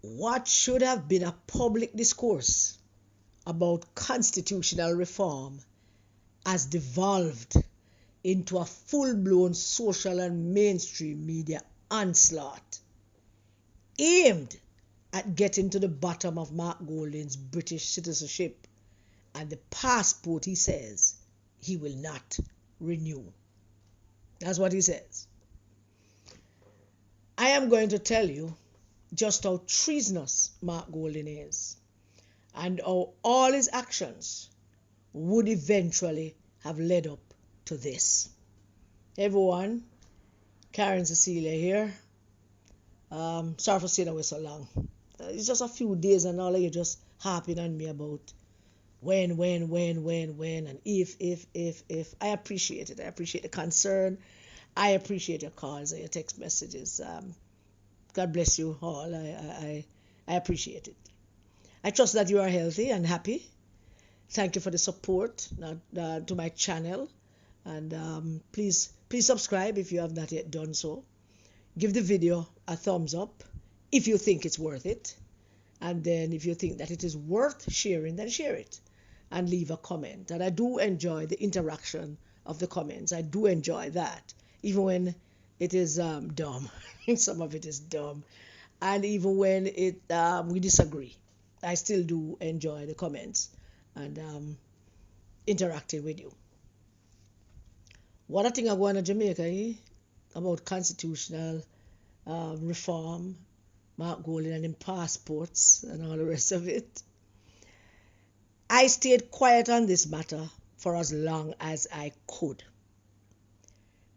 what should have been a public discourse about constitutional reform has devolved into a full-blown social and mainstream media onslaught aimed at getting to the bottom of Mark Golding's British citizenship and the passport he says he will not renew. That's what he says. I am going to tell you just how treasonous Mark Golding is and how all his actions would eventually have led up to this. Everyone, Karen Cecilia here. Sorry for staying away so long. It's just a few days and all of you just harping on me about when, and if. I appreciate it. I appreciate the concern. I appreciate your calls and your text messages. God bless you all. I appreciate it. I trust that you are healthy and happy. Thank you for the support to my channel. And please subscribe if you have not yet done so. Give the video a thumbs up if you think it's worth it. And then if you think that it is worth sharing, then share it. And leave a comment. And I do enjoy the interaction of the comments. I do enjoy that. Even when it is dumb. Some of it is dumb. And even when we disagree. I still do enjoy the comments and interacting with you. What I think I'm going to Jamaica, about constitutional reform, Mark Golding and them passports and all the rest of it. I stayed quiet on this matter for as long as I could.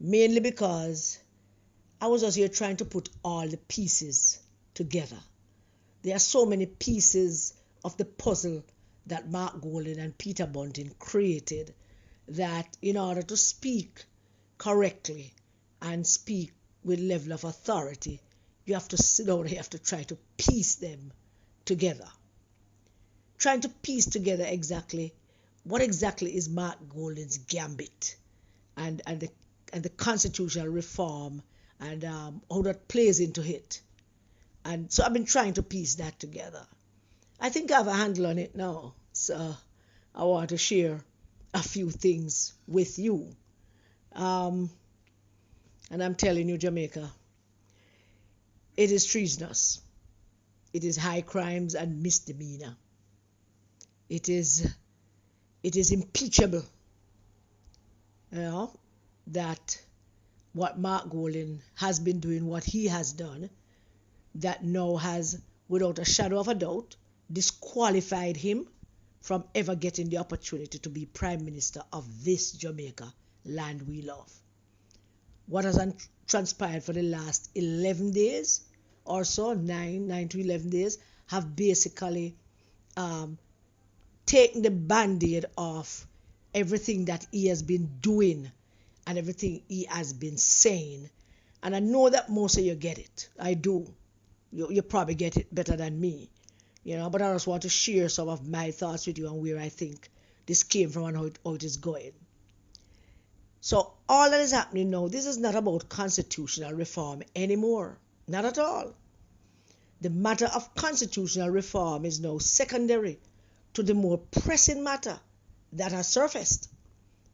Mainly because I was just here trying to put all the pieces together. There are so many pieces of the puzzle that Mark Golding and Peter Bunting created that in order to speak correctly and speak with level of authority, you have to sit down and you have to try to piece them together. Trying to piece together exactly what exactly is Mark Golding's gambit and the constitutional reform and how that plays into it. And so I've been trying to piece that together. I think I have a handle on it now. So I want to share a few things with you. And I'm telling you, Jamaica, it is treasonous. It is high crimes and misdemeanor. It is impeachable. You know, that what Mark Golding has been doing, what he has done, that now has, without a shadow of a doubt, disqualified him from ever getting the opportunity to be Prime Minister of this Jamaica, land we love. What has transpired for the last 11 days or so, 9 to 11 days, have basically taken the band-aid off everything that he has been doing and everything he has been saying. And I know that most of you get it. I do. You probably get it better than me, but I just want to share some of my thoughts with you and where I think this came from and how it is going. So all that is happening now, this is not about constitutional reform anymore. Not at all. The matter of constitutional reform is now secondary to the more pressing matter that has surfaced,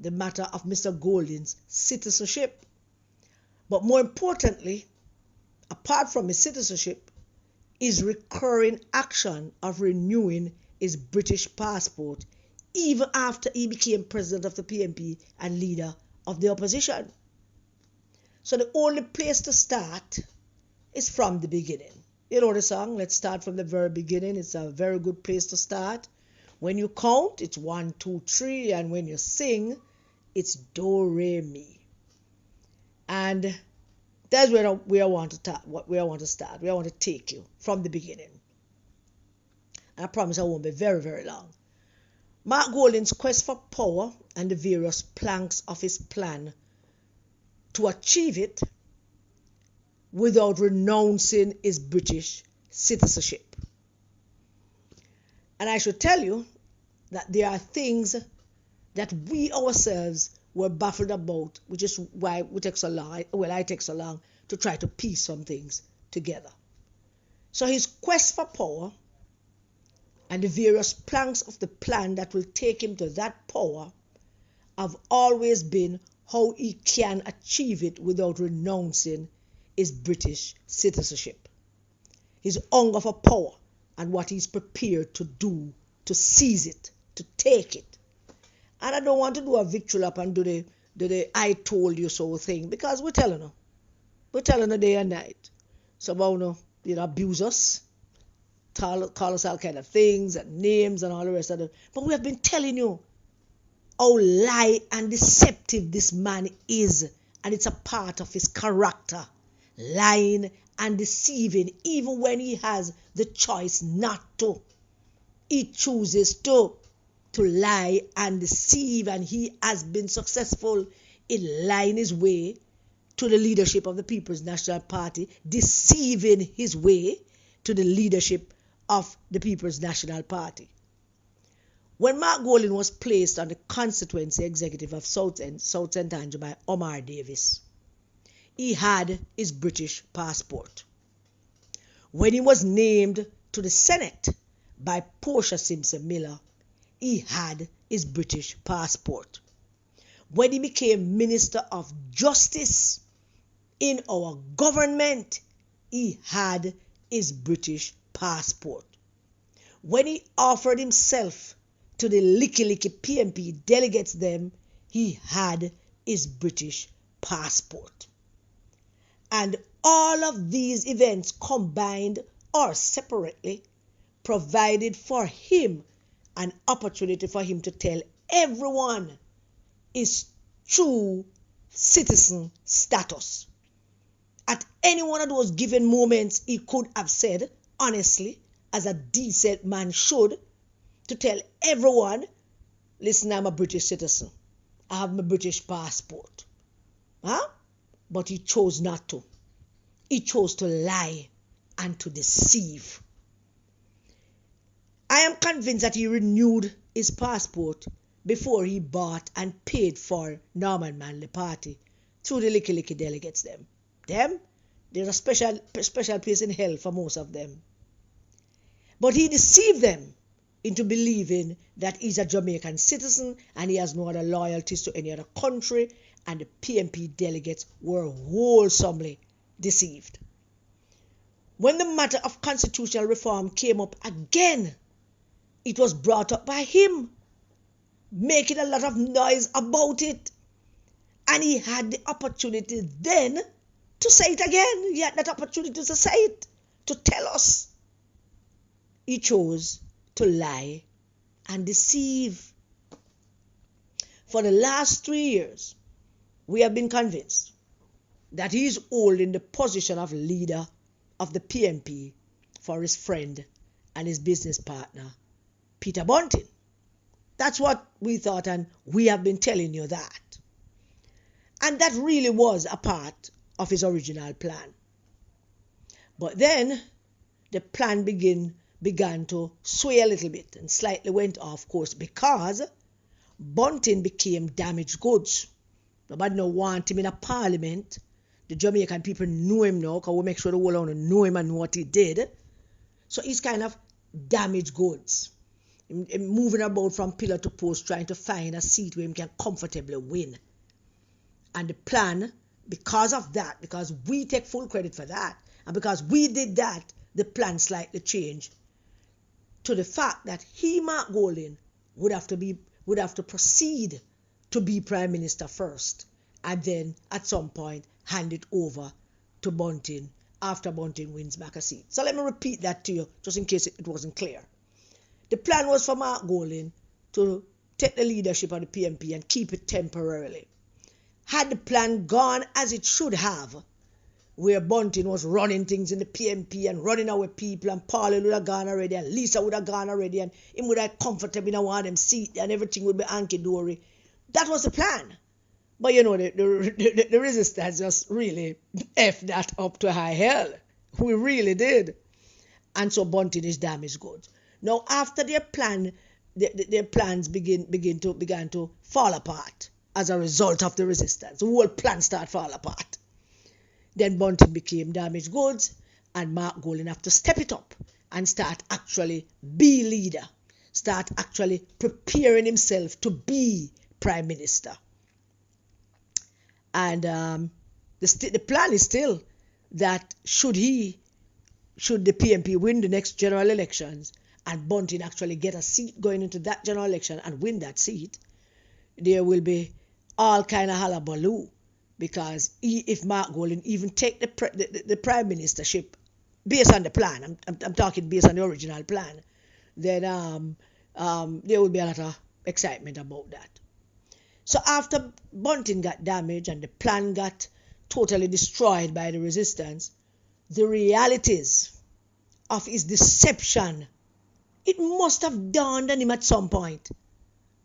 the matter of Mr. Golding's citizenship. But more importantly, apart from his citizenship, his recurring action of renewing his British passport even after he became president of the PNP and leader of the opposition. So the only place to start is from the beginning. You know the song, let's start from the very beginning. It's a very good place to start. When you count, it's 1, 2, 3, and when you sing, it's do, re, mi. And that's where I want to start. Where I want to take you from the beginning. And I promise I won't be very, very long. Mark Golding's quest for power and the various planks of his plan to achieve it without renouncing his British citizenship. And I should tell you that there are things that we ourselves were baffled about, which is why we take so long. Well, I take so long to try to piece some things together. So his quest for power and the various planks of the plan that will take him to that power have always been how he can achieve it without renouncing his British citizenship. His hunger for power and what he's prepared to do to seize it, to take it. And I don't want to do a victory lap and do the I told you so thing, because we're telling her. We're telling her day and night. Some of you know, abuse us, call us all kind of things and names and all the rest of it. But we have been telling you how lie and deceptive this man is, and it's a part of his character, lying and deceiving, even when he has the choice not to. He chooses to lie and deceive, and he has been successful in lying his way to the leadership of the People's National Party, deceiving his way to the leadership of the People's National Party. When Mark Golding was placed on the constituency executive of South St. Andrew by Omar Davis, he had his British passport. When he was named to the Senate by Portia Simpson Miller, he had his British passport. When he became Minister of Justice in our government, he had his British passport. When he offered himself to the Licky PMP delegates them, he had his British passport. And all of these events combined or separately provided for him an opportunity for him to tell everyone his true citizen status. At any one of those given moments, he could have said, honestly, as a decent man should, to tell everyone, listen, I'm a British citizen. I have my British passport. Huh? But he chose not to. He chose to lie and to deceive. I am convinced that he renewed his passport before he bought and paid for Norman Manley Party through the Licky delegates them. There's a special place in hell for most of them. But he deceived them into believing that he's a Jamaican citizen and he has no other loyalties to any other country, and the PMP delegates were wholesomely deceived. When the matter of constitutional reform came up again, it was brought up by him, making a lot of noise about it. And he had the opportunity then to say it again. He had that opportunity to say it, to tell us. He chose to lie and deceive. For the last 3 years, we have been convinced that he is holding the position of leader of the PMP for his friend and his business partner, Peter Bunting. That's what we thought, and we have been telling you that. And that really was a part of his original plan. But then the plan began to sway a little bit and slightly went off course because Bunting became damaged goods. Nobody no want him in a parliament. The Jamaican people know him now, because we make sure the whole world know him and know what he did. So he's kind of damaged goods. Moving about from pillar to post, trying to find a seat where he can comfortably win. And the plan, because of that, because we take full credit for that, and because we did that, the plan slightly changed to the fact that he, Mark Golding, would have to proceed to be Prime Minister first, and then at some point hand it over to Bunting after Bunting wins back a seat. So let me repeat that to you, just in case it wasn't clear. The plan was for Mark Golding to take the leadership of the PMP and keep it temporarily. Had the plan gone as it should have, where Bunting was running things in the PMP and running our people, and Pauline would have gone already, and Lisa would have gone already, and him would have comfortable in one of them seat, and everything would be hunky-dory. That was the plan. But you know, the resistance just really effed that up to high hell. We really did. And so Bunting is damaged goods. Now, after their plans began to fall apart as a result of the resistance, the whole plan started to fall apart. Then Bunting became damaged goods, And Mark Golding have to step it up and start actually be leader. Start actually preparing himself to be Prime Minister. And the plan is still that should the PMP win the next general elections and Bunting actually get a seat going into that general election and win that seat, there will be all kind of hullabaloo, because if Mark Golding even take the prime ministership based on the plan, I'm talking based on the original plan, then there will be a lot of excitement about that. So after Bunting got damaged and the plan got totally destroyed by the resistance, the realities of his deception, it must have dawned on him at some point.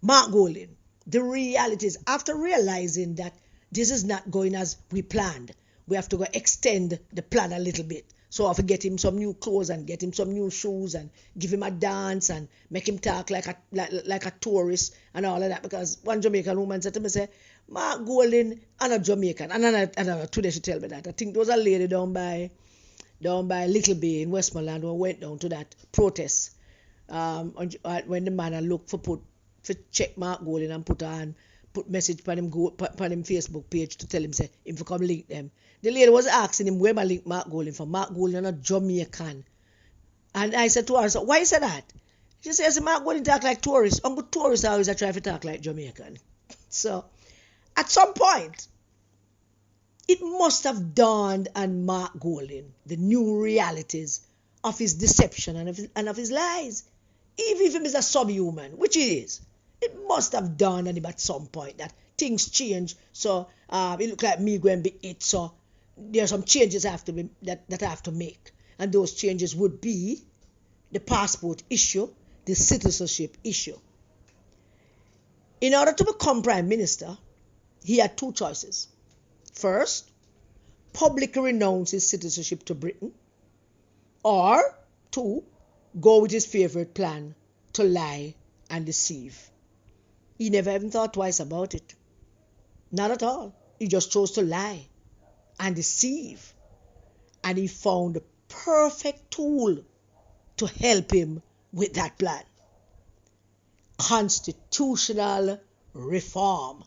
Mark Golding, the realities, after realizing that this is not going as we planned, we have to go extend the plan a little bit. So I have to get him some new clothes and get him some new shoes and give him a dance and make him talk like a tourist and all of that. Because one Jamaican woman said to me, say, Mark Golding, I'm not Jamaican. And today she tell me that. I think there was a lady down by Little Bay in Westmoreland who went down to that protest when the man looked for check Mark Golding and put message on him Facebook page to tell him say if you come link them. The lady was asking him where I link Mark Golding from. Mark Golding not Jamaican. And I said to her, so why is that? She says Mark Golding talk like tourists. Uncle tourists always try to talk like Jamaican. So at some point it must have dawned on Mark Golding the new realities of his deception and of his lies. Even if he is a subhuman, which he is, it must have dawned on him at some point that things change. So it look like me going to be it. So there are some changes that I have to make, and those changes would be the passport issue, the citizenship issue. In order to become Prime Minister, he had two choices. First, publicly renounce his citizenship to Britain, or two, go with his favorite plan to lie and deceive. He never even thought twice about it. Not at all. He just chose to lie and deceive. And he found the perfect tool to help him with that plan. Constitutional reform.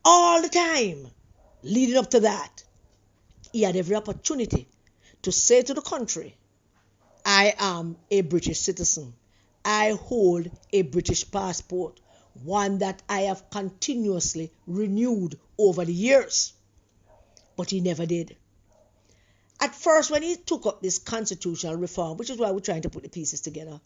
All the time leading up to that, he had every opportunity to say to the country, I am a British citizen. I hold a British passport, one that I have continuously renewed over the years. But he never did. At first, when he took up this constitutional reform, which is why we're trying to put the pieces together,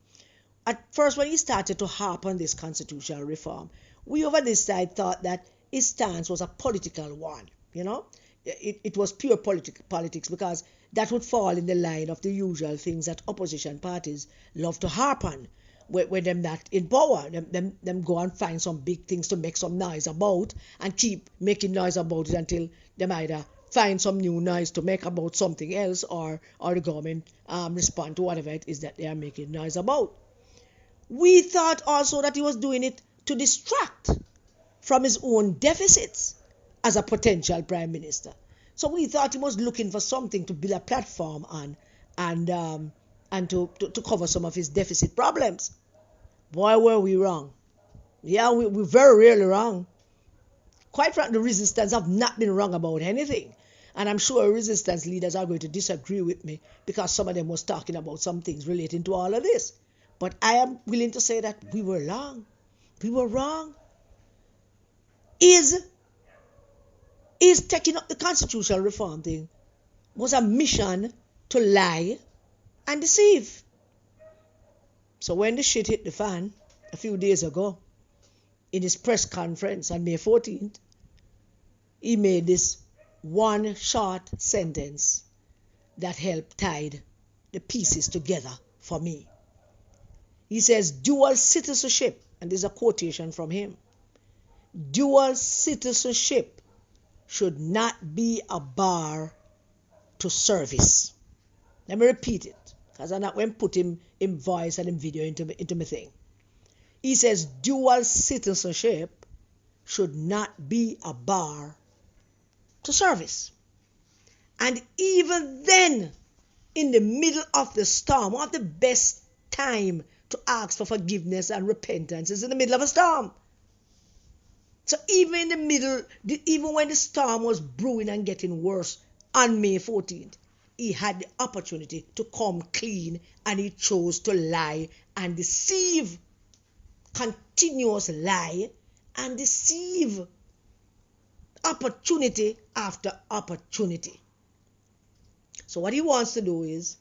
at first when he started to harp on this constitutional reform, we over this side thought that his stance was a political one, you know. It was pure politics, because that would fall in the line of the usual things that opposition parties love to harp on when they're not in power. Them go and find some big things to make some noise about and keep making noise about it until they either find some new noise to make about something else, or the government respond to whatever it is that they are making noise about. We thought also that he was doing it to distract from his own deficits as a potential Prime Minister. So we thought he was looking for something to build a platform on and to cover some of his deficit problems. Boy, were we wrong. Yeah, we're very really wrong. Quite frankly, the resistance have not been wrong about anything. And I'm sure resistance leaders are going to disagree with me, because some of them was talking about some things relating to all of this. But I am willing to say that we were wrong. We were wrong. Is taking up the constitutional reform thing was a mission to lie and deceive. So when the shit hit the fan a few days ago, in his press conference on May 14th, he made this one short sentence that helped tie the pieces together for me. He says, dual citizenship, and there's a quotation from him, dual citizenship should not be a bar to service. Let me repeat it, because I'm not going to put him in voice and in video into my thing. He says dual citizenship should not be a bar to service. And even then, in the middle of the storm, one of the best time to ask for forgiveness and repentance is in the middle of a storm. So even in the middle, even when the storm was brewing and getting worse, on May 14th, he had the opportunity to come clean, and he chose to lie and deceive. Continuous lie and deceive. Opportunity after opportunity. So what he wants to do is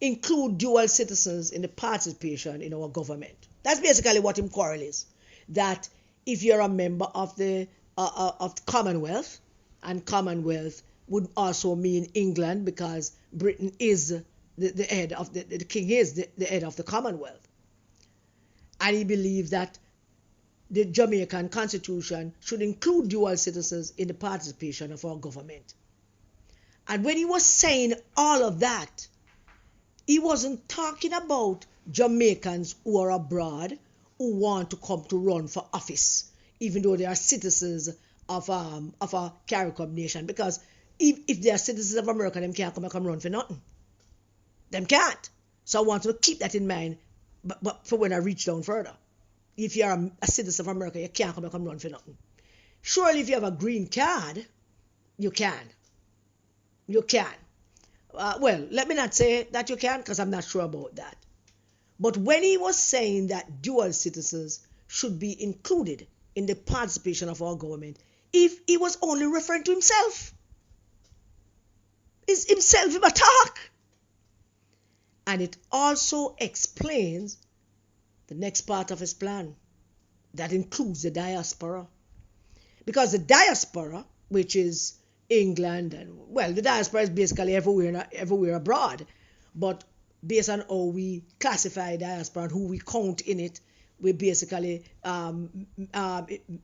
include dual citizens in the participation in our government. That's basically what his quarrel is. That if you're a member of the Commonwealth, and Commonwealth would also mean England, because Britain is the head of the king is the head of the Commonwealth. And he believes that the Jamaican constitution should include dual citizens in the participation of our government. And when he was saying all of that, he wasn't talking about Jamaicans who are abroad who want to come to run for office, even though they are citizens of a CARICOM nation. Because if they are citizens of America, them can't come and run for nothing. Them can't. So I want to keep that in mind, but for when I reach down further. If you are a citizen of America, you can't come and run for nothing. Surely if you have a green card, you can. You can. Well, let me not say that you can, because I'm not sure about that. But when he was saying that dual citizens should be included in the participation of our government, if he was only referring to himself, is himself in attack. And it also explains the next part of his plan. That includes the diaspora. Because the diaspora, which is England, and well, the diaspora is basically everywhere abroad. But based on how we classify diaspora and who we count in it, we basically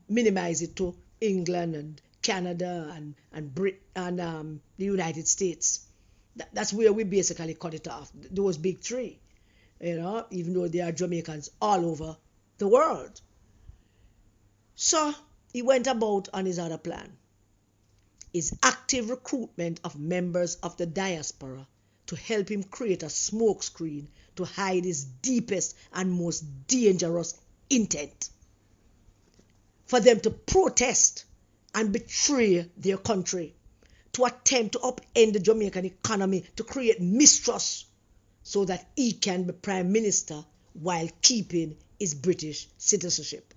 minimize it to England and Canada and Britain and the United States. That's where we basically cut it off. Those big three, even though there are Jamaicans all over the world. So he went about on his other plan. His active recruitment of members of the diaspora to help him create a smokescreen to hide his deepest and most dangerous intent. For them to protest and betray their country, to attempt to upend the Jamaican economy, to create mistrust so that he can be prime minister while keeping his British citizenship.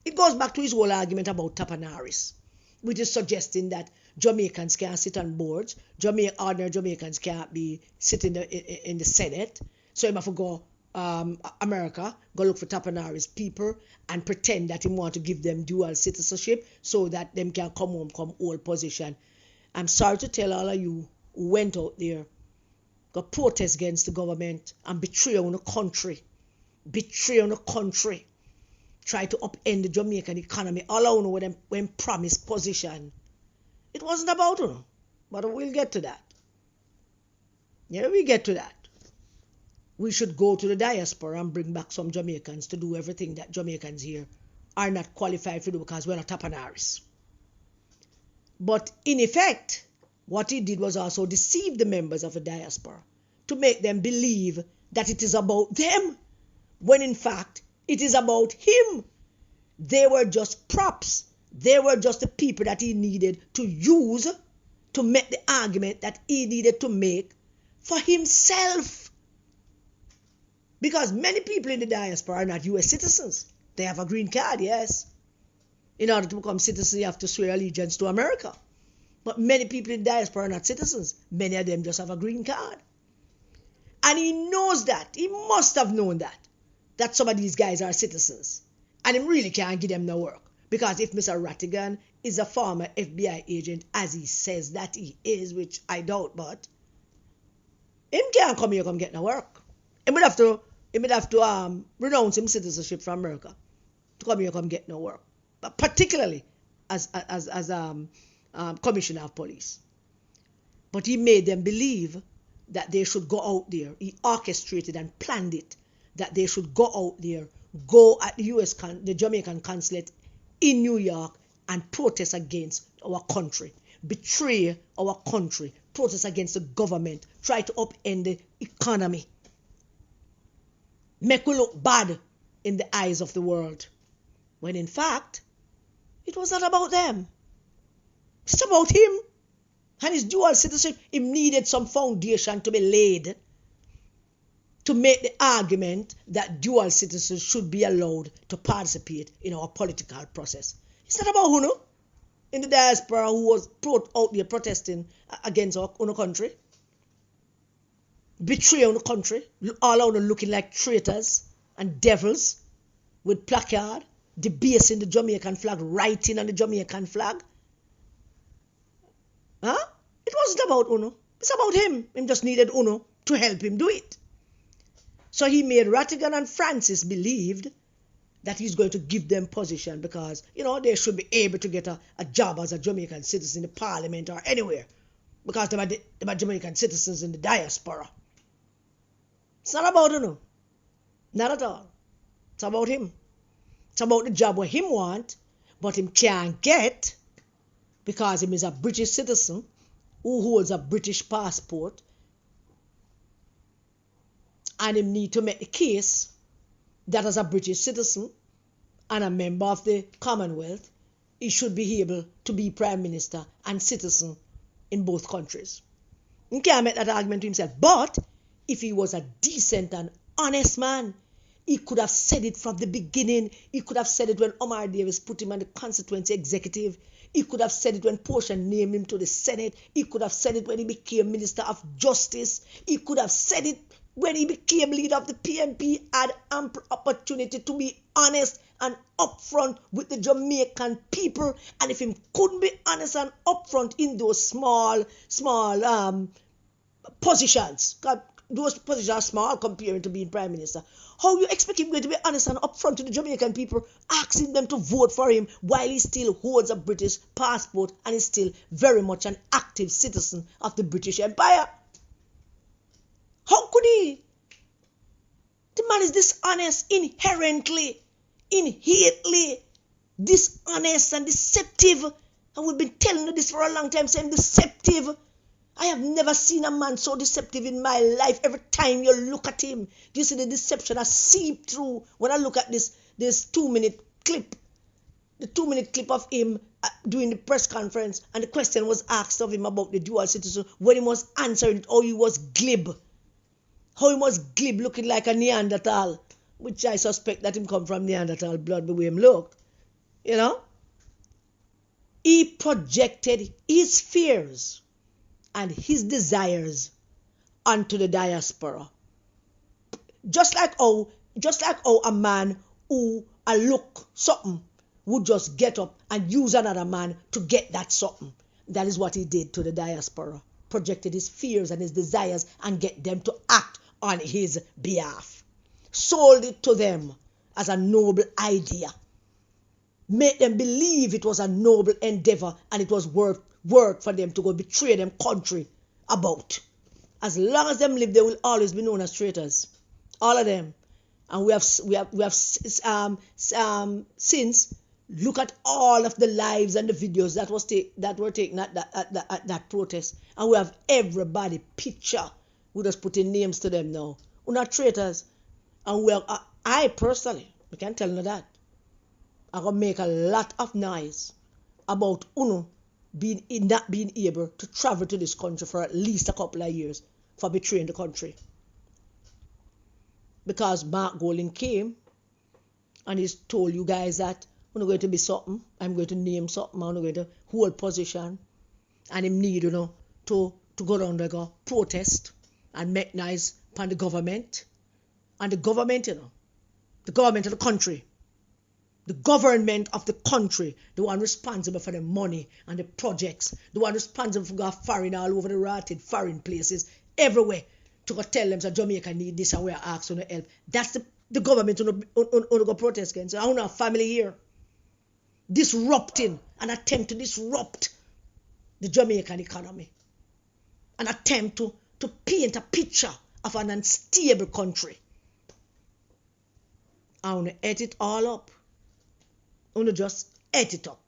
It goes back to his whole argument about Tapanaris, which is suggesting that Jamaicans can't sit on boards, ordinary Jamaicans can't be sitting in the Senate, so he have to go America, go look for Tapanaris people and pretend that he want to give them dual citizenship so that them can come home, come hold position. I'm sorry to tell all of you who went out there, go protest against the government and betray on the country, try to upend the Jamaican economy, all I know when promised position. It wasn't about them, but we'll get to that. Yeah, we get to that. We should go to the diaspora and bring back some Jamaicans to do everything that Jamaicans here are not qualified to do because we're not Tapanaris. But in effect, what he did was also deceive the members of the diaspora to make them believe that it is about them, when in fact it is about him. They were just props. They were just the people that he needed to use to make the argument that he needed to make for himself. Because many people in the diaspora are not US citizens. They have a green card, yes. In order to become citizens, you have to swear allegiance to America. But many people in the diaspora are not citizens. Many of them just have a green card. And he knows that. He must have known that some of these guys are citizens. And he really can't give them no work. Because if Mr. Rattigan is a former FBI agent, as he says that he is, which I doubt, but him can't come here come get no work. He would have to renounce his citizenship from America to come here come get no work. But particularly as commissioner of police. But he made them believe that they should go out there. He orchestrated and planned it that they should go out there, go at the Jamaican consulate in New York and protest against our country. betray our country, protest against the government, try to upend the economy, make we look bad in the eyes of the world, when in fact, it was not about them. It's about him and his dual citizenship. He needed some foundation to be laid to make the argument that dual citizens should be allowed to participate in our political process. It's not about who in the diaspora who was out there protesting against our own country, betray our country, all out looking like traitors and devils with placard, debasing the Jamaican flag, writing on the Jamaican flag. Huh? It wasn't about Uno. It's about him. He just needed Uno to help him do it. So he made Rattigan and Francis believed that he's going to give them position because, they should be able to get a job as a Jamaican citizen in the parliament or anywhere because they are Jamaican citizens in the diaspora. It's not about Uno. Not at all. It's about him. It's about the job where him want, but him can't get because him is a British citizen who holds a British passport, and him need to make the case that as a British citizen and a member of the Commonwealth, he should be able to be Prime Minister and citizen in both countries. He can't make that argument to himself. But if he was a decent and honest man, he could have said it from the beginning. He could have said it when Omar Davis put him on the constituency executive. He could have said it when Portia named him to the Senate. He could have said it when he became Minister of Justice. He could have said it when he became leader of the PNP, had ample opportunity to be honest and upfront with the Jamaican people. And if he couldn't be honest and upfront in those small positions, because those positions are small compared to being Prime Minister, how you expect him to be honest and upfront to the Jamaican people, asking them to vote for him while he still holds a British passport and is still very much an active citizen of the British Empire? How could he? The man is dishonest inherently, innately, dishonest and deceptive. And we've been telling you this for a long time, saying deceptive. I have never seen a man so deceptive in my life. Every time you look at him, you see the deception I seep through. When I look at this 2-minute clip, the 2-minute clip of him during the press conference, and the question was asked of him about the dual citizen, when he was answering it, how he was glib. How he was glib, looking like a Neanderthal, which I suspect that him come from Neanderthal blood, the way him looked. He projected his fears and his desires onto the diaspora. Just like how a man who look something would just get up and use another man to get that something. That is what he did to the diaspora. Projected his fears and his desires and get them to act on his behalf. Sold it to them as a noble idea. Made them believe it was a noble endeavor and it was worth for them to go betray them country about. As long as them live, they will always be known as traitors. All of them. And we have since look at all of the lives and the videos that were taken at that protest, and we have everybody picture. We just putting names to them now. We're not traitors, and I personally, we can tell you that I'm gonna make a lot of noise about Uno not being able to travel to this country for at least a couple of years for betraying the country. Because Mark Golding came and he's told you guys that I'm going to be something, I'm going to name something, I'm going to hold position, and him need, to go down there, go protest and make noise upon the government. And the government, the government of the country, the government of the country, the one responsible for the money and the projects, the one responsible for going foreign all over the rotted foreign places, everywhere, to go tell them that Jamaica need this and we are asking to help. That's the government who go protest against. So I want a family here. Disrupting, an attempt to disrupt the Jamaican economy. An attempt to paint a picture of an unstable country. I want to eat it all up. I want to just eat it up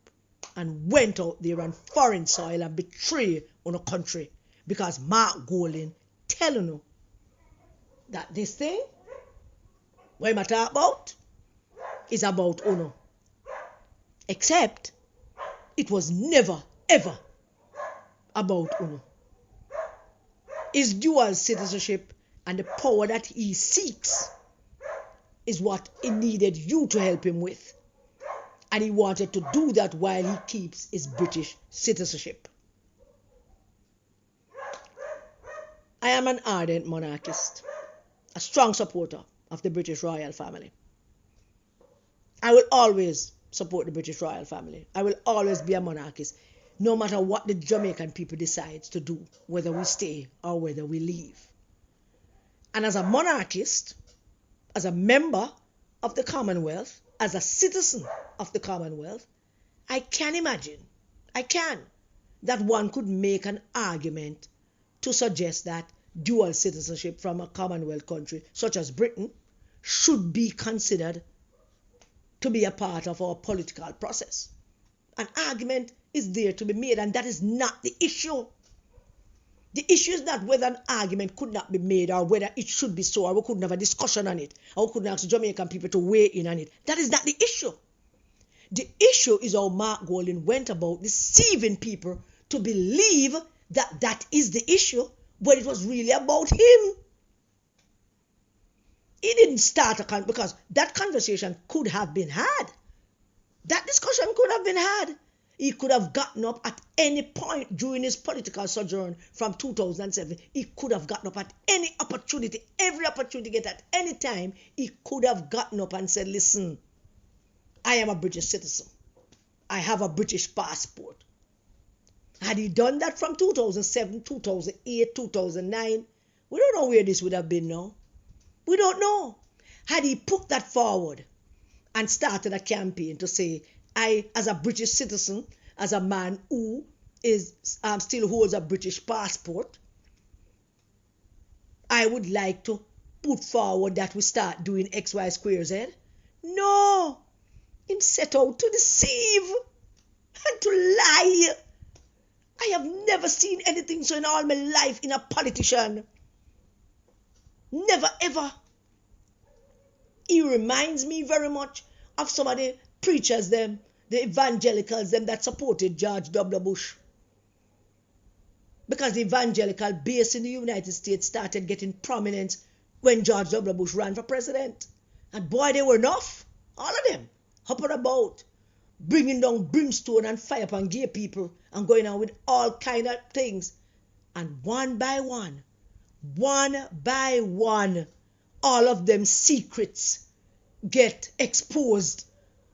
and went out there on foreign soil and betray on a country because Mark Golding telling you that this thing what I talk about is about Uno. Except it was never ever about Uno. His dual citizenship and the power that he seeks is what he needed you to help him with. And he wanted to do that while he keeps his British citizenship. I am an ardent monarchist, a strong supporter of the British royal family. I will always support the British royal family. I will always be a monarchist, no matter what the Jamaican people decide to do, whether we stay or whether we leave. And as a monarchist, as a member of the Commonwealth, as a citizen of the Commonwealth, I can imagine, that one could make an argument to suggest that dual citizenship from a Commonwealth country such as Britain should be considered to be a part of our political process. An argument is there to be made, and that is not the issue. The issue is not whether an argument could not be made or whether it should be so, or we couldn't have a discussion on it, or we couldn't ask the Jamaican people to weigh in on it. That is not the issue. The issue is how Mark Golding went about deceiving people to believe that that is the issue, when it was really about him. He didn't start because that conversation could have been had. That discussion could have been had. He could have gotten up at any point during his political sojourn from 2007. He could have gotten up at any opportunity, every opportunity get at any time. He could have gotten up and said, listen, I am a British citizen. I have a British passport. Had he done that from 2007, 2008, 2009, we don't know where this would have been now. We don't know. Had he put that forward and started a campaign to say, I, as a British citizen, as a man who is still holds a British passport, I would like to put forward that we start doing X, Y, square, Z. No. Him set out to deceive and to lie. I have never seen anything so in all my life in a politician. Never ever. He reminds me very much of some of the preachers them, the evangelicals them that supported George W. Bush. Because the evangelical base in the United States started getting prominence when George W. Bush ran for president. And boy, they were enough. All of them. Up and about. Bringing down brimstone and fire upon gay people and going on with all kind of things. And one by one, all of them secrets get exposed.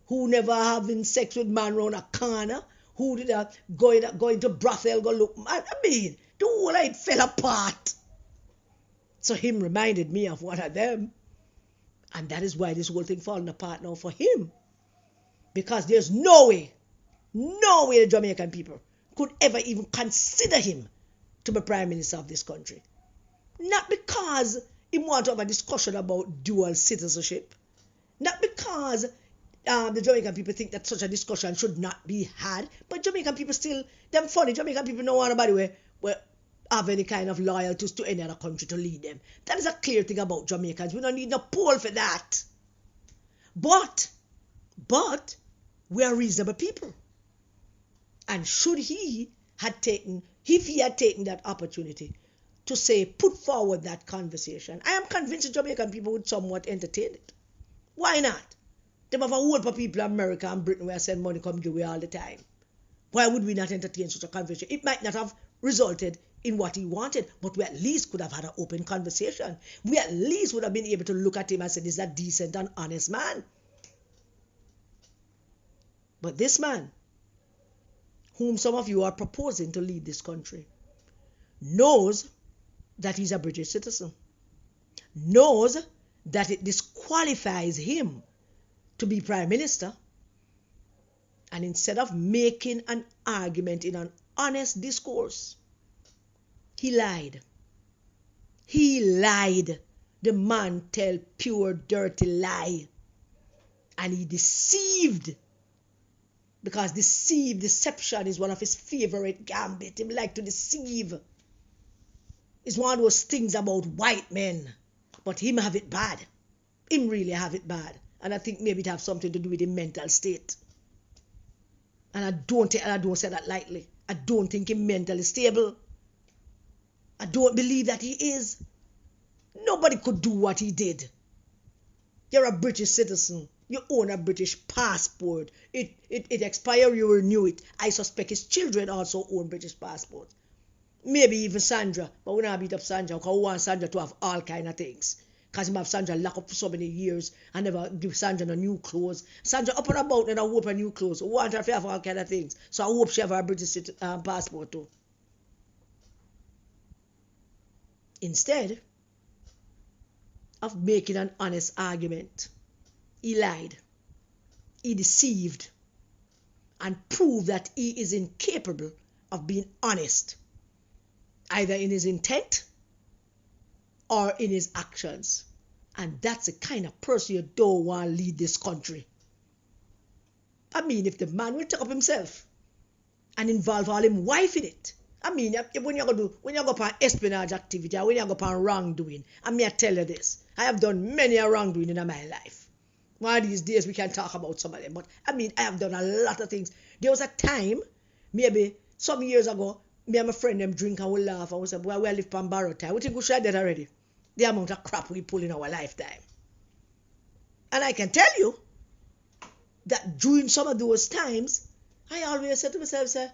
Who never having sex with man round a corner, who did going to brothel, go look. I mean, the whole it fell apart. So him reminded me of one of them. And that is why this whole thing falling apart now for him. Because there's no way the Jamaican people could ever even consider him to be Prime Minister of this country. Not because he want to have a discussion about dual citizenship. Not because the Jamaican people think that such a discussion should not be had. But Jamaican people still, them funny. Jamaican people don't want nobody will have any kind of loyalties to any other country to lead them. That is a clear thing about Jamaicans. We don't need no poll for that. But we are reasonable people. And if he had taken that opportunity to say, put forward that conversation, I am convinced the Jamaican people would somewhat entertain it. Why not? They have a whole lot of people in America and Britain where send money come give away all the time. Why would we not entertain such a conversation? It might not have resulted in what he wanted, but we at least could have had an open conversation. We at least would have been able to look at him and say, this is a decent and honest man. But this man, whom some of you are proposing to lead this country, knows that he's a British citizen, knows that it disqualifies him to be Prime Minister, and instead of making an argument in an honest discourse, he lied. He lied. The man tell pure dirty lie, and he deceived Because deception is one of his favorite gambit. Him like to deceive. It's one of those things about white men. But him have it bad. Him really have it bad. And I think maybe it have something to do with his mental state. And I don't say that lightly. I don't think him mentally stable. I don't believe that he is. Nobody could do what he did. You're a British citizen. You own a British passport. It expired, you renew it. I suspect his children also own British passports. Maybe even Sandra. But we don't beat up Sandra because we want Sandra to have all kind of things. Because him have Sandra locked up for so many years and never give Sandra no new clothes. Sandra up and about and I hope her new clothes. We want her to have all kind of things. So I hope she have her British passport too. Instead of making an honest argument, he lied, he deceived, and proved that he is incapable of being honest, either in his intent or in his actions. And that's the kind of person you don't want to lead this country. I mean, if the man will take up himself and involve all him wife in it, I mean, when you go upon espionage activity, or when you go upon wrongdoing, I mean, I tell you this, I have done many a wrongdoing in my life. One of these days we can talk about some of them, but I mean, I have done a lot of things. There was a time, maybe some years ago, me and my friend them drink and we laugh and we say, boy, we live on borrowed time. We think we should have that already. The amount of crap we pull in our lifetime. And I can tell you that during some of those times, I always say to myself, say,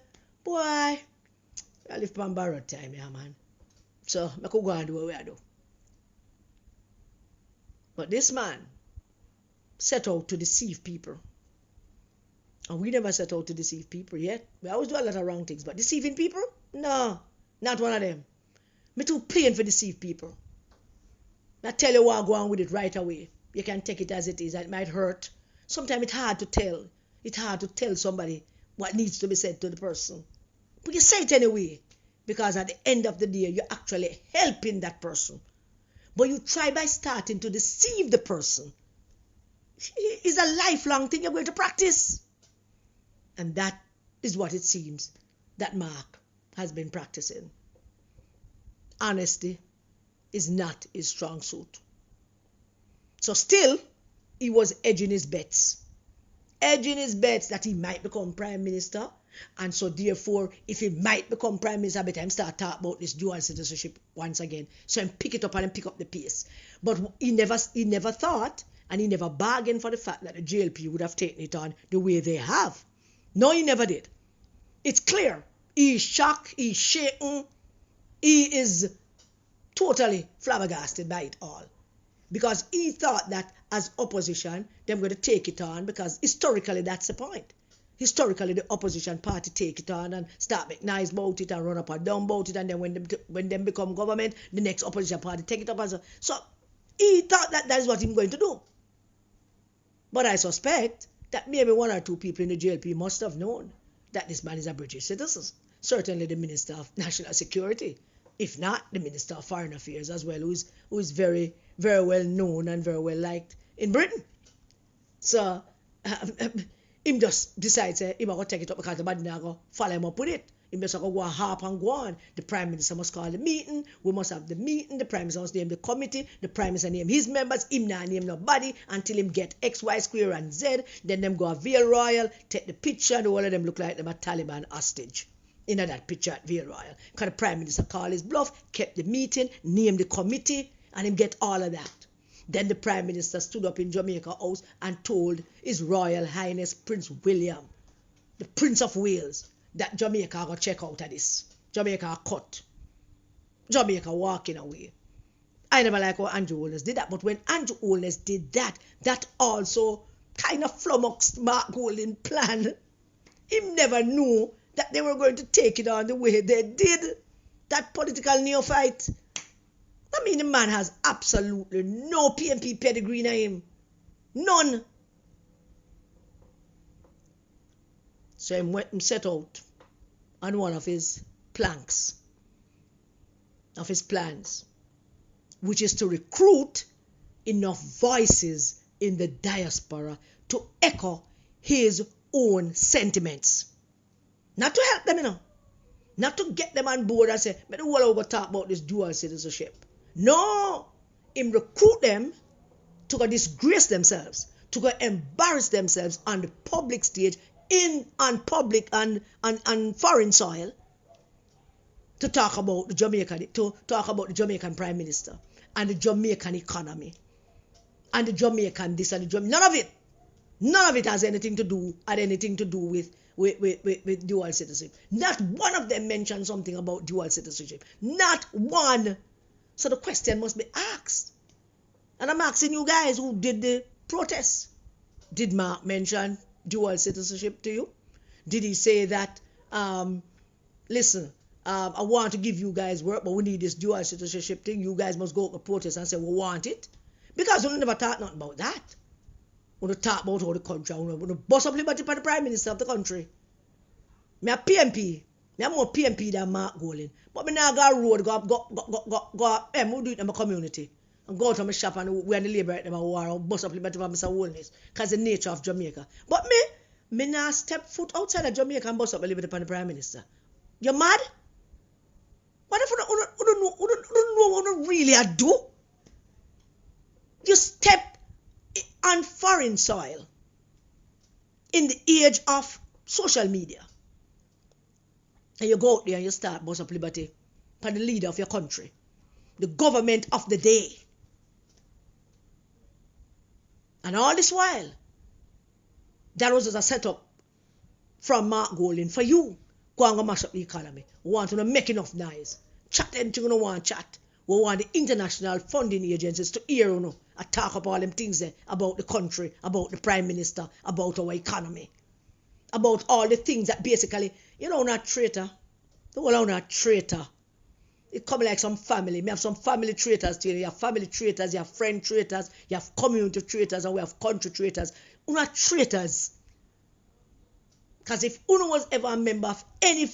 boy, I live on borrowed time, yeah, man. So I could go and do what I do. But this man set out to deceive people. And we never set out to deceive people yet. We always do a lot of wrong things. But deceiving people? No, not one of them. Me too plain for deceive people. I tell you what, go on with it right away. You can take it as it is. It might hurt. Sometimes it's hard to tell. It's hard to tell somebody what needs to be said to the person. But you say it anyway. Because at the end of the day, you're actually helping that person. But you try by starting to deceive the person. It's a lifelong thing you're going to practice. And that is what it seems that Mark has been practicing. Honesty is not his strong suit. So still, he was edging his bets. Edging his bets that he might become prime minister. And so therefore, if he might become prime minister, by the time start talk about this dual citizenship once again. So him pick it up and pick up the pace. But he never thought and he never bargained for the fact that the JLP would have taken it on the way they have. No, he never did. It's clear. He's shocked, he's shaken, he is totally flabbergasted by it all. Because he thought that as opposition, they're going to take it on because historically that's the point. Historically, the opposition party take it on and start make nice about it and run up and down about it, and then when them become government, the next opposition party take it up as a... So he thought that is what he's going to do. But I suspect that maybe one or two people in the JLP must have known that this man is a British citizen. Certainly the Minister of National Security, if not the Minister of Foreign Affairs as well, who is very, very well known and very well liked in Britain. So him just decides him going to take it up because the body not going to follow him up with it. Him just going to go harp and go on. The Prime Minister must call the meeting. We must have the meeting. The Prime Minister must name the committee. The Prime Minister name his members. Him not name nobody until him get X, Y, square and Z. Then them go a Vale Royal, take the picture, and all of them look like them a Taliban hostage. In that picture at Vale Royal. Because the Prime Minister called his bluff, kept the meeting, named the committee, and him get all of that. Then the Prime Minister stood up in Jamaica House and told His Royal Highness Prince William, the Prince of Wales, that Jamaica go check out of this. Jamaica cut. Jamaica walking away. I never like how Andrew Holness did that, but when Andrew Holness did that, that also kind of flummoxed Mark Golding's plan. He never knew that they were going to take it on the way they did. That political neophyte. I mean, the man has absolutely no PMP pedigree in him. None. So he went and set out on one of his planks, of his plans, which is to recruit enough voices in the diaspora to echo his own sentiments. Not to help them, you know. Not to get them on board and say, but the world will talk about this dual citizenship. No. Him recruit them to go disgrace themselves, to go embarrass themselves on the public stage, on public and foreign soil, to talk about the Jamaican Prime Minister and the Jamaican economy and the Jamaican this and the Jamaican. None of it has anything to do with dual citizenship. Not one of them mentioned something about dual citizenship. Not one. So the question must be asked. And I'm asking you guys who did the protest. Did Mark mention dual citizenship to you? Did he say that, listen, I want to give you guys work, but we need this dual citizenship thing. You guys must go to protest and say we want it. Because we never talk nothing about that. We don't talk about how the country, we don't bust up liberty for the Prime Minister of the country. Me a PMP. Me a more PMP than Mark Golding. But me now go road, go we do it in my community. And go out to my shop and we are the labor at them and war and bust up liberty for Mr. Holness. Because the nature of Jamaica. But me now step foot outside of Jamaica and bust up liberty for the Prime Minister. You mad? What if you don't know what you really do? You step on foreign soil in the age of social media. And you go out there and you start bust up liberty for the leader of your country. The government of the day. And all this while, that was just a setup from Mark Golding for you. Go and go mash up the economy. We want to make enough noise. Chat anything you don't want to chat. We want the international funding agencies to hear you know, and talk about all them things there about the country, about the Prime Minister, about our economy. About all the things that basically, you know, not traitor. The whole not traitor. It come like some family. We have some family traitors too. You have family traitors, you have friend traitors, you have community traitors, and we have country traitors. We're not traitors. Because if Uno was ever a member of any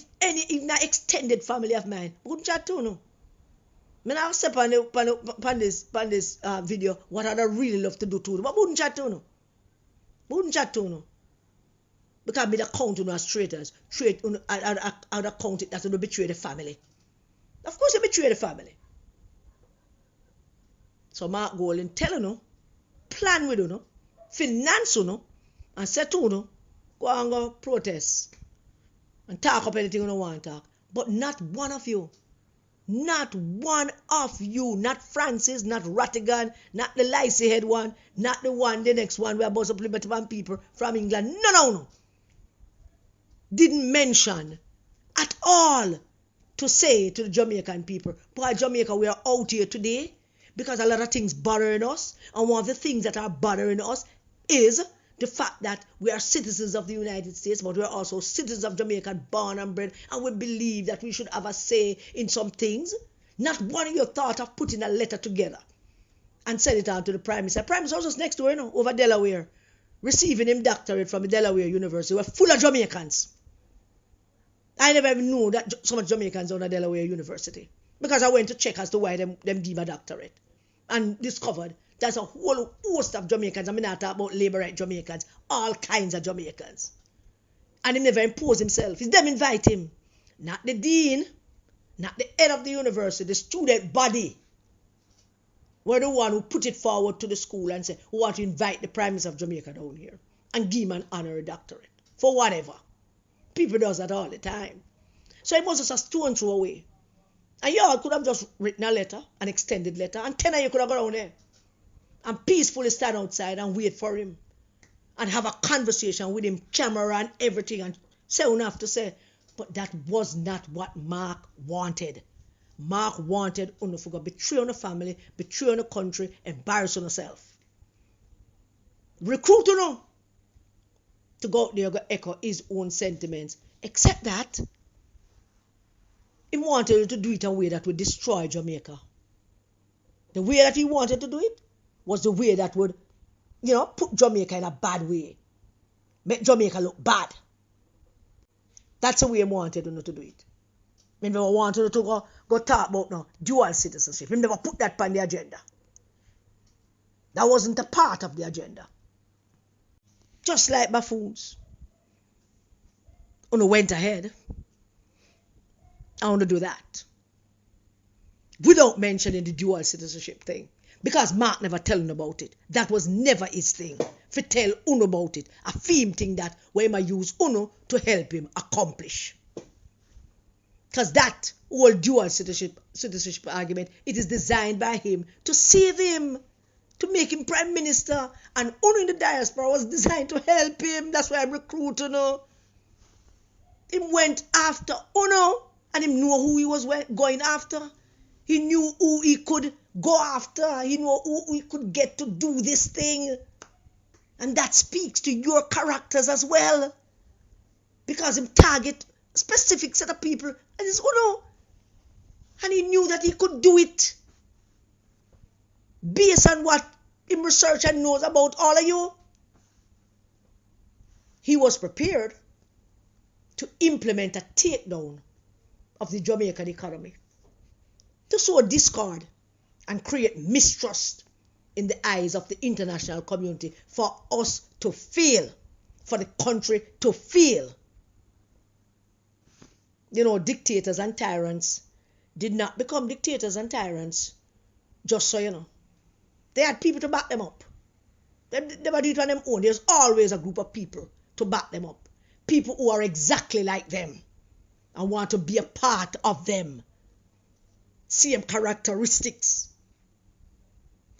even an extended family of mine, we wouldn't chat to Uno. I mean, I'll say on this video what I'd really love to do to Uno, but we wouldn't chat to Uno. We wouldn't chat to Uno. Because me the count Uno as traitors. I'd account it that Uno betray the family. Of course, you betray the family. So Mark Golding tell Uno, plan with Uno, finance Uno, and say to Uno, go and go protest and talk up anything you don't want to talk. But not one of you. Not one of you. Not Francis, not Rattigan, not the Lacey head one, not the next one where bust up liberty van people from England. No. Didn't mention at all to say to the Jamaican people, boy, Jamaica, we are out here today because a lot of things bothering us. And one of the things that are bothering us is the fact that we are citizens of the United States, but we are also citizens of Jamaica, born and bred, and we believe that we should have a say in some things. Not one of you thought of putting a letter together and send it out to the Prime Minister. Prime Minister was just next door, over Delaware, receiving him doctorate from the Delaware University. We're full of Jamaicans. I never even knew that so much Jamaicans on the Delaware University because I went to check as to why them give a doctorate and discovered there's a whole host of Jamaicans. I mean, I talk about labor right Jamaicans, all kinds of Jamaicans. And he never imposed himself. It's them invite him. Not the dean, not the head of the university, the student body were the one who put it forward to the school and said, we want to invite the Prime Minister of Jamaica down here and give him an honorary doctorate for whatever. People does that all the time. So it was just a stone throw away. And y'all could have just written a letter, an extended letter, and 10 of you could have gone there and peacefully stand outside and wait for him and have a conversation with him, camera and everything, and say enough to say. But that was not what Mark wanted. Mark wanted to betray on the family, betray on the country, embarrass on himself. Recruit to go out there and echo his own sentiments. Except that he wanted to do it in a way that would destroy Jamaica. The way that he wanted to do it was the way that would, put Jamaica in a bad way. Make Jamaica look bad. That's the way he wanted to do it. He never wanted to go talk about dual citizenship. He never put that on the agenda. That wasn't a part of the agenda. Just like buffoons. Uno went ahead. I want to do that without mentioning the dual citizenship thing, because Mark never telling about it. That was never his thing. For tell Uno about it, a theme thing that where I use Uno to help him accomplish. Because that whole dual citizenship argument, it is designed by him to save him, to make him prime minister, and Uno in the diaspora was designed to help him. That's why I'm recruiting Uno. Him went after Uno, and him knew who he was going after. He knew who he could go after. He knew who he could get to do this thing. And that speaks to your characters as well. Because him target a specific set of people, and it's Uno. And he knew that he could do it. Based on what him research and knows about all of you. He was prepared to implement a takedown of the Jamaican economy, to sow discord and create mistrust in the eyes of the international community, for us to fail, for the country to fail. You know, dictators and tyrants did not become dictators and tyrants just so you know. They had people to back them up. They never did it on their own. There's always a group of people to back them up. People who are exactly like them and want to be a part of them. Same characteristics.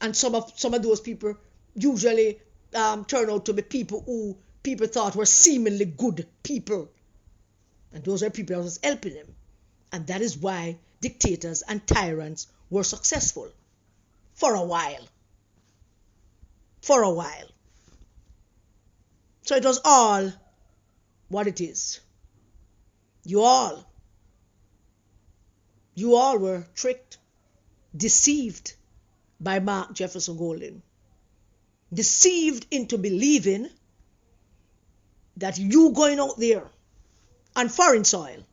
And some of those people usually turn out to be people who people thought were seemingly good people. And those are people that was helping them. And that is why dictators and tyrants were successful. For a while. For a while. So it was all what it is. You all were tricked, deceived by Mark Jefferson Golding. Deceived into believing that you going out there on foreign soil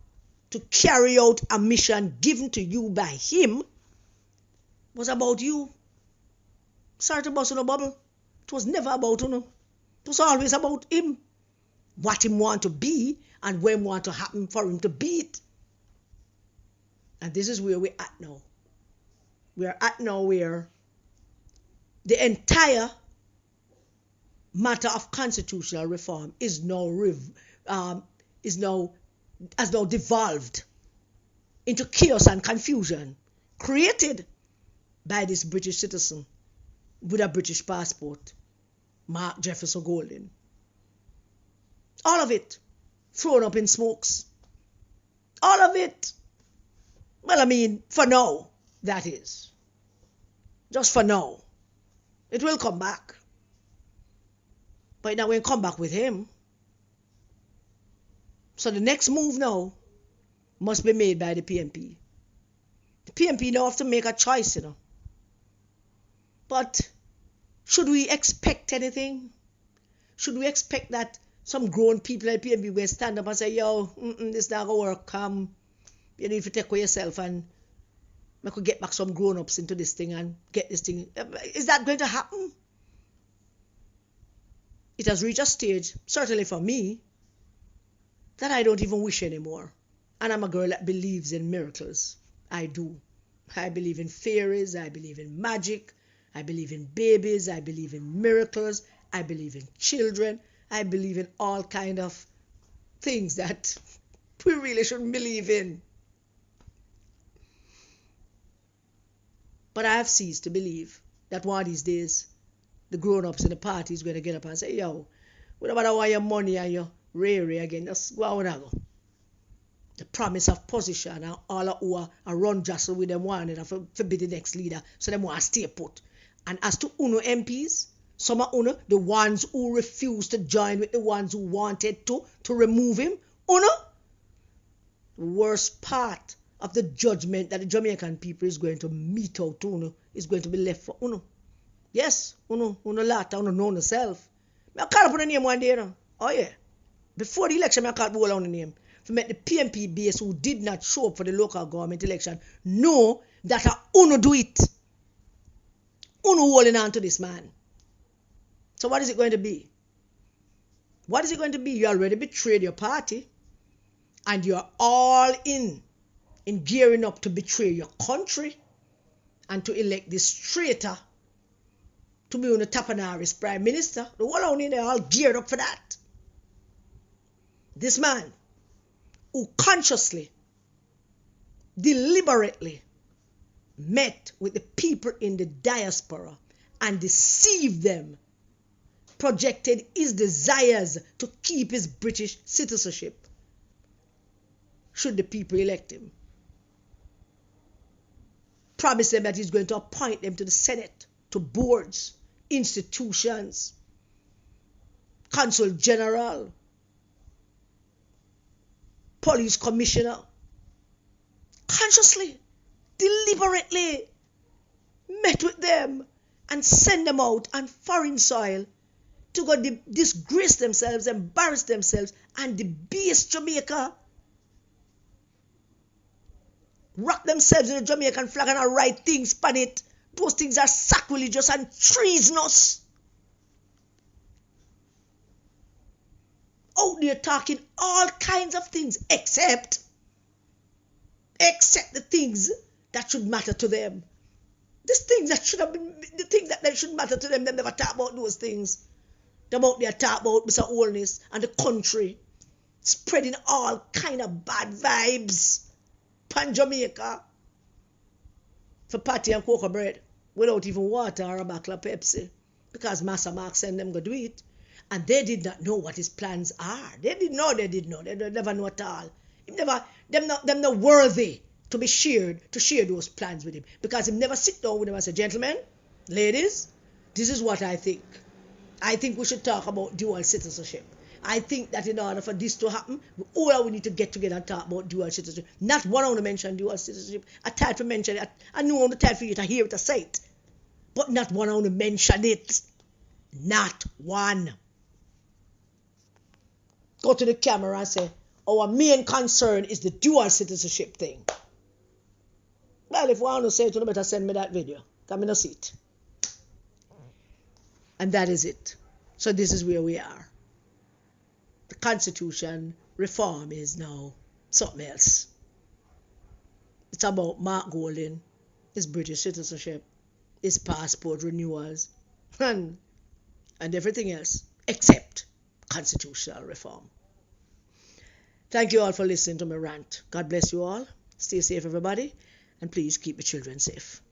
to carry out a mission given to you by him was about you. Sorry to bust in a bubble. It was never about you. It was always about him. What him want to be and when want to happen for him to be it. And this is where we're at now. We are at now where the entire matter of constitutional reform has now devolved into chaos and confusion created by this British citizen with a British passport, Mark Jefferson Golding. All of it thrown up in smokes. All of it. Well, I mean, for now, that is. Just for now. It will come back. But now we'll come back with him. So the next move now must be made by the PNP. The PNP now have to make a choice, you know. But should we expect anything? Should we expect that some grown people at PNP will stand up and say, yo, this not going to work. You need to take care of yourself and I could get back some grown-ups into this thing and get this thing. Is that going to happen? It has reached a stage, certainly for me, that I don't even wish anymore. And I'm a girl that believes in miracles. I do. I believe in fairies. I believe in magic. I believe in babies. I believe in miracles. I believe in children. I believe in all kind of things that we really shouldn't believe in. But I have ceased to believe that one of these days, the grown-ups in the party is going to get up and say, yo, what about all your money and your rare again? Just go out and go. The promise of position and all who are run jostle with them one and for be the next leader, so them want to stay put. And as to UNO MPs, some of UNO, the ones who refused to join with the ones who wanted to remove him, UNO, the worst part of the judgment that the Jamaican people is going to mete out to UNO is going to be left for UNO. Yes, UNO later, UNO know yourself. I call upon the name one day, no? Oh yeah. Before the election, I call upon the name. To make the PNP base who did not show up for the local government election know that UNO do it. UNO holding on to this man. So what is it going to be? What is it going to be? You already betrayed your party. and you're all in gearing up to betray your country and to elect this traitor to be on the Tapanari's prime minister, the whole only they're all geared up for that. This man who consciously, deliberately met with the people in the diaspora and deceived them, projected his desires to keep his British citizenship should the people elect him, promised them that he's going to appoint them to the Senate, to boards, institutions, consul general, police commissioner, consciously, deliberately met with them and send them out on foreign soil to go disgrace themselves, embarrass themselves, and debase Jamaica. Wrap themselves in the Jamaican flag and write things on it. Those things are sacrilegious and treasonous. Out there talking all kinds of things except the things that should matter to them. These things that should have been the things that should matter to them, they never talk about those things. Them out there talk about Mr. Holness and the country, spreading all kind of bad vibes pan Jamaica for patty and cocoa bread without even water or a bottle of Pepsi, because Master Mark sent them go do it, and they did not know what his plans are. They did know. They never know at all. Them not worthy to be shared, to share those plans with him, because he never sit down with them and say, gentlemen, ladies, this is what I think. I think we should talk about dual citizenship. I think that in order for this to happen, all we need to get together and talk about dual citizenship. Not one on to mention dual citizenship. I tried to mention it. I know on the time for you to hear it, to say it. But not one on to mention it. Not one. Go to the camera and say, our main concern is the dual citizenship thing. Well, if one want to say it, you better send me that video. Come in a seat. And that is it. So this is where we are. The Constitution reform is now something else. It's about Mark Golding, his British citizenship, his passport renewals, and everything else except constitutional reform. Thank you all for listening to my rant. God bless you all. Stay safe, everybody, and please keep the children safe.